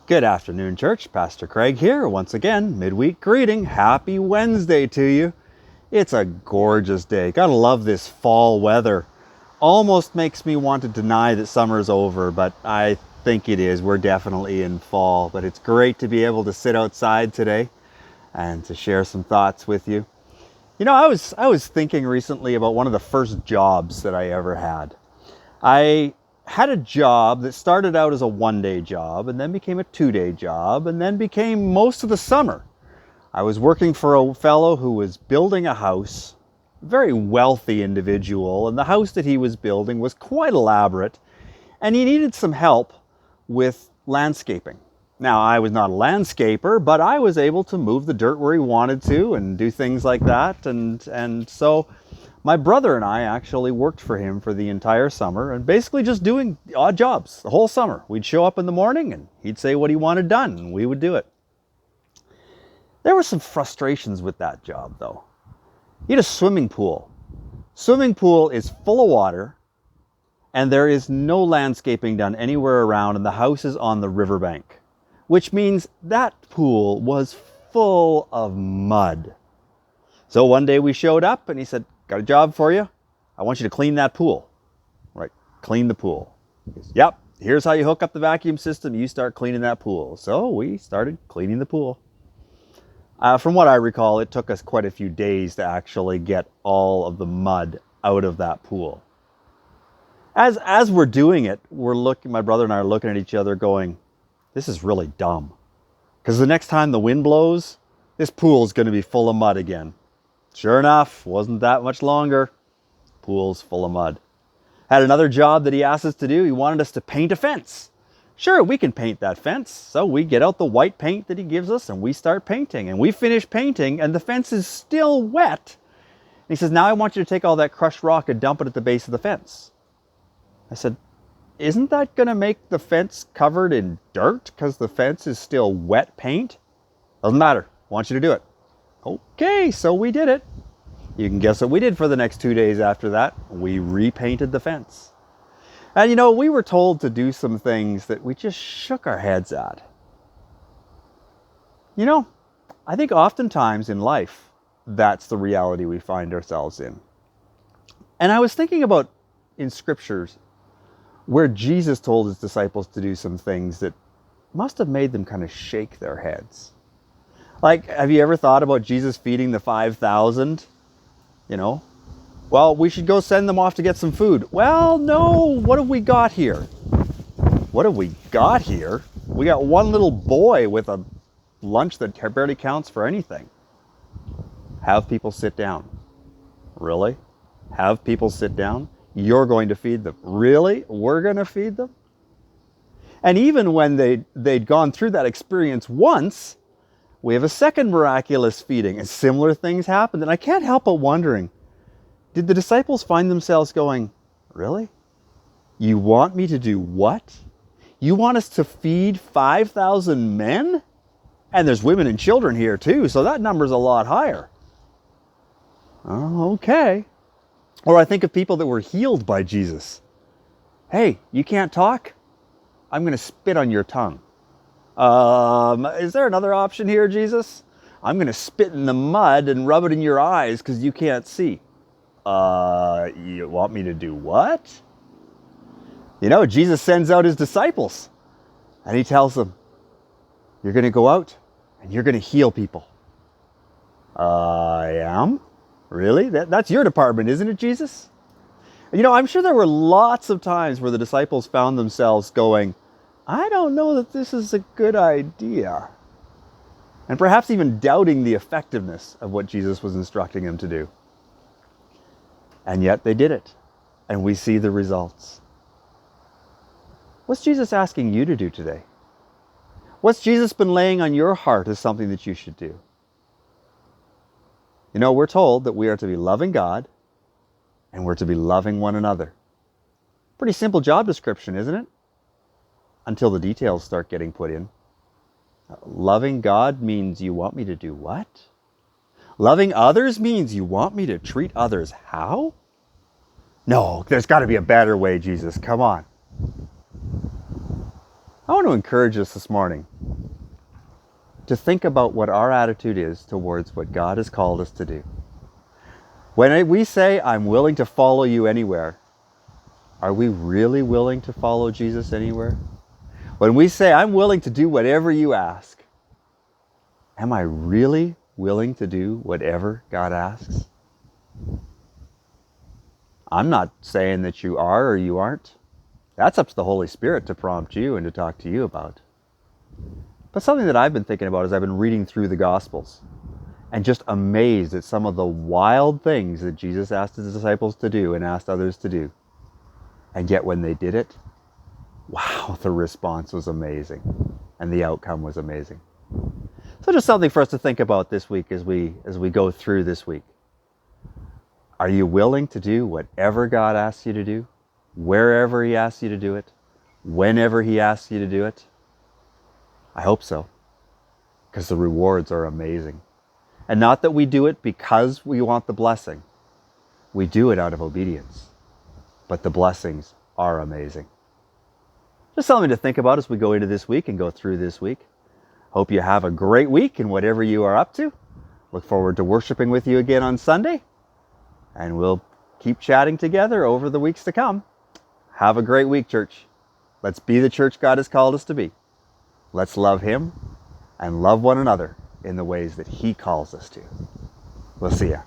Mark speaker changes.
Speaker 1: Good afternoon, church. Pastor Craig here. Once again, midweek greeting. Happy Wednesday to you. It's a gorgeous day. Gotta love this fall weather. Almost makes me want to deny that summer's over, but I think it is. We're definitely in fall, but it's great to be able to sit outside today and to share some thoughts with you. You know, I was thinking recently about one of the first jobs that I ever had. I had a job that started out as a one-day job and then became a two-day job and then became most of the summer. I was working for a fellow who was building a house, a very wealthy individual, and the house that he was building was quite elaborate, and he needed some help with landscaping. Now, I was not a landscaper, but I was able to move the dirt where he wanted to and do things like that, and so my brother and I actually worked for him for the entire summer and basically just doing odd jobs the whole summer. We'd show up in the morning and he'd say what he wanted done and we would do it. There were some frustrations with that job though. He had a swimming pool. Swimming pool is full of water and there is no landscaping done anywhere around and the house is on the riverbank, which means that pool was full of mud. So one day we showed up and he said, "Got a job for you. I want you to clean that pool." Right, clean the pool. He goes, "Yep, here's how you hook up the vacuum system. You start cleaning that pool." So we started cleaning the pool. From what I recall, it took us quite a few days to actually get all of the mud out of that pool. As we're doing it, my brother and I are looking at each other going, this is really dumb. Because the next time the wind blows, this pool is going to be full of mud again. Sure enough, wasn't that much longer. Pool's full of mud. Had another job that he asked us to do. He wanted us to paint a fence. Sure, we can paint that fence. So we get out the white paint that he gives us and we start painting. And we finish painting and the fence is still wet. And he says, "Now I want you to take all that crushed rock and dump it at the base of the fence." I said, "Isn't that going to make the fence covered in dirt because the fence is still wet paint?" "Doesn't matter. I want you to do it." Okay, so we did it. You can guess what we did for the next 2 days after that. We repainted the fence. And you know, we were told to do some things that we just shook our heads at. You know, I think oftentimes in life, that's the reality we find ourselves in. And I was thinking about in scriptures where Jesus told his disciples to do some things that must have made them kind of shake their heads. Like, have you ever thought about Jesus feeding the 5,000? You know, well, we should go send them off to get some food. Well, no, what have we got here? What have we got here? We got one little boy with a lunch that barely counts for anything. Have people sit down. Really? Have people sit down? You're going to feed them. Really? We're going to feed them? And even when they'd gone through that experience once, we have a second miraculous feeding and similar things happened. And I can't help but wondering, did the disciples find themselves going, "Really? You want me to do what? You want us to feed 5,000 men? And there's women and children here too, so that number's a lot higher." Oh, okay. Or I think of people that were healed by Jesus. "Hey, you can't talk? I'm going to spit on your tongue." Is there another option here, Jesus? "I'm going to spit in the mud and rub it in your eyes because you can't see." You want me to do what? You know, Jesus sends out his disciples and he tells them, "You're going to go out and you're going to heal people." I am? Really? That's your department, isn't it, Jesus? You know, I'm sure there were lots of times where the disciples found themselves going, "I don't know that this is a good idea." And perhaps even doubting the effectiveness of what Jesus was instructing them to do. And yet they did it. And we see the results. What's Jesus asking you to do today? What's Jesus been laying on your heart as something that you should do? You know, we're told that we are to be loving God and we're to be loving one another. Pretty simple job description, isn't it? Until the details start getting put in. Loving God means you want me to do what? Loving others means you want me to treat others how? No, there's got to be a better way, Jesus. Come on. I want to encourage us this morning to think about what our attitude is towards what God has called us to do. When we say, I'm willing to follow you anywhere, are we really willing to follow Jesus anywhere? When we say, I'm willing to do whatever you ask, am I really willing to do whatever God asks? I'm not saying that you are or you aren't. That's up to the Holy Spirit to prompt you and to talk to you about. But something that I've been thinking about as I've been reading through the Gospels and just amazed at some of the wild things that Jesus asked his disciples to do and asked others to do. And yet when they did it, wow, the response was amazing and the outcome was amazing. So just something for us to think about this week as we go through this week. Are you willing to do whatever God asks you to do, wherever he asks you to do it, whenever he asks you to do it? I hope so, because the rewards are amazing. And not that we do it because we want the blessing. We do it out of obedience. But the blessings are amazing. Just something to think about as we go into this week and go through this week. Hope you have a great week in whatever you are up to. Look forward to worshiping with you again on Sunday. And we'll keep chatting together over the weeks to come. Have a great week, church. Let's be the church God has called us to be. Let's love him and love one another in the ways that he calls us to. We'll see ya.